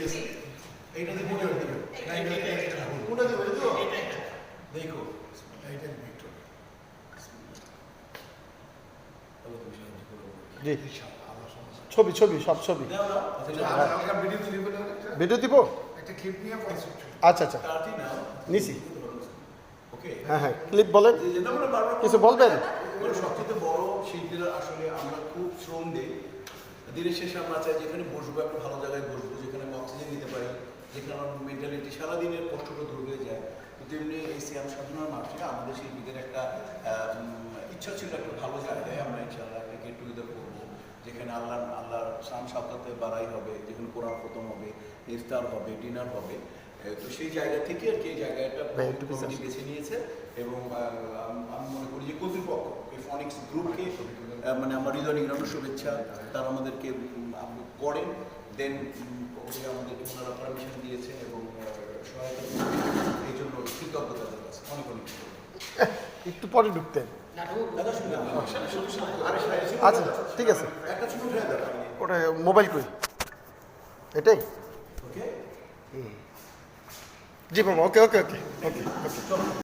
আছে এইটা দিয়ে ভিডিও দিবে না এটা কোনটা দিবে তো দেখো এইটা ভিডিও তাহলে তুমি সাহায্য করো জি ছবি ছবি সব ছবি দাও দাও হালকা ভিডিও দিবে না ভিডিও দিব একটা ক্লিপ নিয়ে পয়সা আচ্ছা আচ্ছা কাটি নাও নিছি ওকে হ্যাঁ হ্যাঁ ক্লিপ বলেন যেটা আমরা বারবার কিছু বলবেন সবচেয়ে বড় শিল্পীরা আসলে আমরা খুব শ্রম দিই দিনের শেষে আমরা চাই যেখানে বসবো একটা ভালো জায়গায় বসবো যেখানে আমি অক্সিজেন নিতে পারি যেখানে আমার মেন্টালিটি সারাদিনের কষ্টটা দূর হয়ে যায় তো তেমনি এই সিয়াম সাধনার মাসে আমাদের শিল্পীদের একটা ইচ্ছা ছিল একটা ভালো জায়গায় আমরা ইনশাআল্লাহ একটা গেট টুগেদার করবো যেখানে আল্লাহর শান সাক্ষাতে বাড়াই হবে যেখানে কোরআন খতম হবে ইফতার হবে ডিনার হবে তো সেই জায়গা থেকে আর কি এই জায়গাটা কমিটি বেছে নিয়েছে এবং আমি মনে করি যে কর্তৃপক্ষ এই ফনিক্স গ্রুপকে মানে আমার হৃদয় নিগ্রামের শুভেচ্ছা তারা আমাদেরকে করেন দেন আমাদেরকে ওনারা পারমিশন দিয়েছেন এবং সহায়তা এই জন্য কৃতজ্ঞতা তাদের কাছে অনেক অনেক একটু পরে ঢুকতেন আচ্ছা ঠিক আছে একটা ছোট উঠে দেওয়া ওটা মোবাইল কই এটাই ওকে জি বাবা ওকে ওকে ওকে ওকে ওকে